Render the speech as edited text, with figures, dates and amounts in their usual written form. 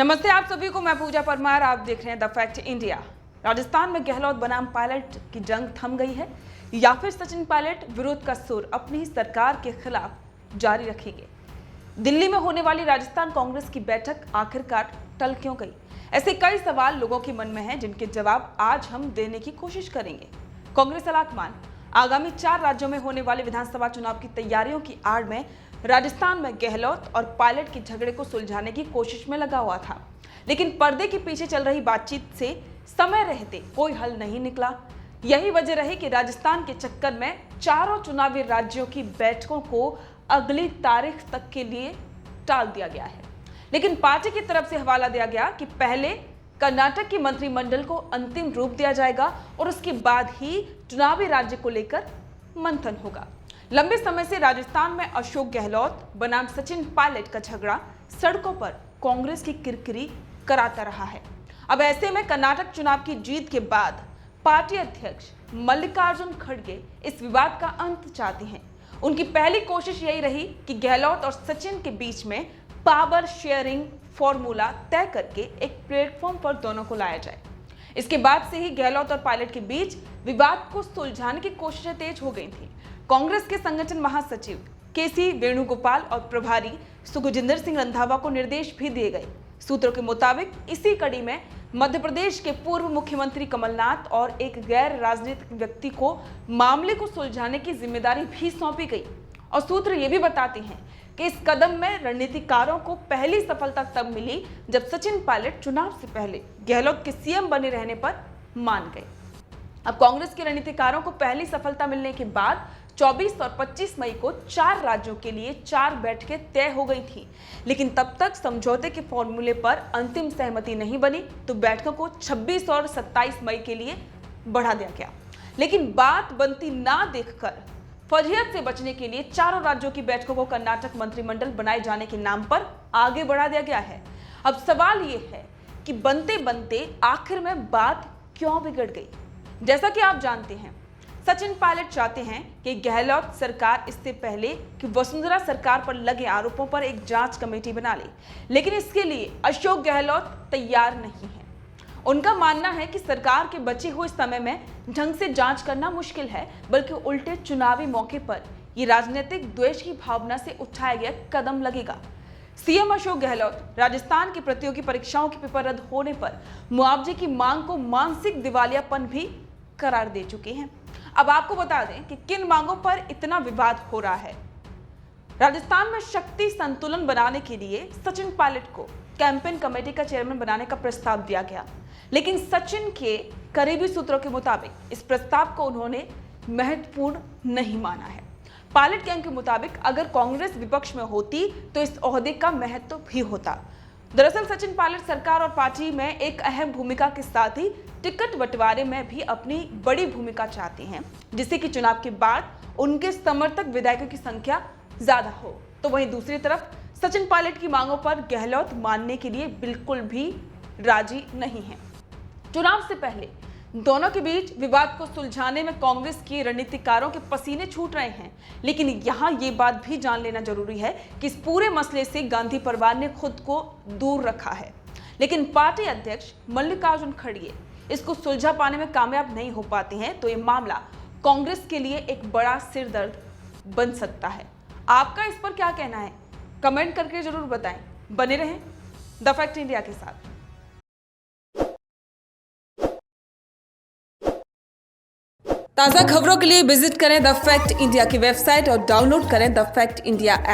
नमस्ते आप सभी को, मैं पूजा परमार। आप देख रहे हैं द फैक्ट इंडिया। राजस्थान में गहलोत बनाम पायलट की जंग थम गई है या फिर सचिन पायलट विरोध का सुर अपनी सरकार के खिलाफ जारी रखेंगे? दिल्ली में होने वाली राजस्थान कांग्रेस की बैठक आखिरकार टल क्यों गई? ऐसे कई सवाल लोगों के मन में हैं जिनके जवाब आज हम देने की कोशिश करेंगे। कांग्रेस अलाकमान आगामी 4 राज्यों में होने वाले विधानसभा चुनाव की तैयारियों की आड़ में राजस्थान में गहलोत और पायलट के झगड़े को सुलझाने की कोशिश में लगा हुआ था, लेकिन पर्दे के पीछे चल रही बातचीत से समय रहते कोई हल नहीं निकला। यही वजह रही कि राजस्थान के चक्कर में चारों चुनावी राज्यों की बैठकों को अगली तारीख तक के लिए टाल दिया गया है। लेकिन पार्टी की तरफ से हवाला दिया गया कि पहले कर्नाटक की मंत्रिमंडल को अंतिम रूप दिया जाएगा और उसके बाद ही चुनावी राज्य को लेकर मंथन होगा। लंबे समय से राजस्थान में अशोक गहलोत बनाम सचिन पायलट का झगड़ा सड़कों पर कांग्रेस की किरकिरी कराता रहा है। अब ऐसे में कर्नाटक चुनाव की जीत के बाद पार्टी अध्यक्ष मल्लिकार्जुन खड़गे इस विवाद का अंत चाहते हैं। उनकी पहली कोशिश यही रही कि गहलोत और सचिन के बीच में पावर शेयरिंग फॉर्मूला तय करके एक प्लेटफॉर्म पर दोनों को लाया जाए। इसके बाद से ही गहलोत और पायलट के बीच विवाद को सुलझाने की कोशिशें तेज हो गई थी। कांग्रेस के संगठन महासचिव केसी वेणुगोपाल और प्रभारी सुखजिंदर सिंह रंधावा को निर्देश भी दिए गए। सूत्रों के मुताबिक इसी कड़ी में मध्य प्रदेश के पूर्व मुख्यमंत्री कमलनाथ और एक गैर राजनीतिक व्यक्ति को मामले को सुलझाने की जिम्मेदारी भी सौंपी गई। और सूत्र ये भी बताते हैं कि इस कदम में रणनीतिकारों को पहली सफलता तब मिली जब सचिन पायलट चुनाव से पहले गहलोत के सीएम बने रहने पर मान गए। अब कांग्रेस के रणनीतिकारों को पहली सफलता मिलने के बाद 24 और 25 मई को 4 राज्यों के लिए 4 बैठकें तय हो गई थी, लेकिन तब तक समझौते के फॉर्मूले पर अंतिम सहमति नहीं बनी, तो बैठकों को 26 और 27 मई के लिए बढ़ा दिया गया। लेकिन बात बनती ना देखकर फजीहत से बचने के लिए चारों राज्यों की बैठकों को कर्नाटक मंत्रिमंडल बनाए जाने के नाम पर आगे बढ़ा दिया गया है। अब सवाल ये है कि बनते बनते आखिर में बात क्यों बिगड़ गई? जैसा कि आप जानते हैं, सचिन पायलट चाहते हैं कि गहलोत सरकार इससे पहले कि वसुंधरा सरकार पर लगे आरोपों पर एक जांच कमेटी बना ले, लेकिन इसके लिए अशोक गहलोत तैयार नहीं है। उनका मानना है कि सरकार के बचे हुए समय में ढंग से जांच करना मुश्किल है, बल्कि उल्टे चुनावी मौके पर ये राजनीतिक द्वेष की भावना से उठाया गया कदम लगेगा। सीएम अशोक गहलोत राजस्थान की प्रतियोगी परीक्षाओं के पेपर रद्द होने पर मुआवजे की मांग को मानसिक दिवालियापन भी करार दे चुके हैं। अब आपको बता दें कि किन मांगों पर इतना विवाद हो रहा है। राजस्थान में शक्ति संतुलन बनाने के लिए सचिन पायलट को कैंपेन कमेटी का चेयरमैन बनाने का प्रस्ताव दिया गया, लेकिन सचिन के करीबी सूत्रों के मुताबिक इस प्रस्ताव को उन्होंने महत्वपूर्ण नहीं माना है। पायलट गैंग के मुताबिक अगर कांग्रेस विपक्ष में होती तो इस ओहदे का महत्व भी होता। दरअसल सचिन पायलट सरकार और पार्टी में एक अहम भूमिका के साथ ही टिकट बंटवारे में भी अपनी बड़ी भूमिका चाहते हैं, जिससे कि चुनाव के बाद उनके समर्थक विधायकों की संख्या ज्यादा हो। तो वहीं दूसरी तरफ सचिन पायलट की मांगों पर गहलोत मानने के लिए बिल्कुल भी राजी नहीं है। चुनाव से पहले दोनों के बीच विवाद को सुलझाने में कांग्रेस के रणनीतिकारों के पसीने छूट रहे हैं, लेकिन यहाँ ये बात भी जान लेना जरूरी है कि इस पूरे मसले से गांधी परिवार ने खुद को दूर रखा है, लेकिन पार्टी अध्यक्ष मल्लिकार्जुन खड़गे इसको सुलझा पाने में कामयाब नहीं हो पाते हैं, तो ये मामला कांग्रेस के लिए एक बड़ा सिरदर्द बन सकता है। आपका इस पर क्या कहना है? कमेंट करके जरूर बताएं। बने रहें द फैक्ट इंडिया के साथ। ताज़ा खबरों के लिए विजिट करें द फैक्ट इंडिया की वेबसाइट और डाउनलोड करें द फैक्ट इंडिया ऐप।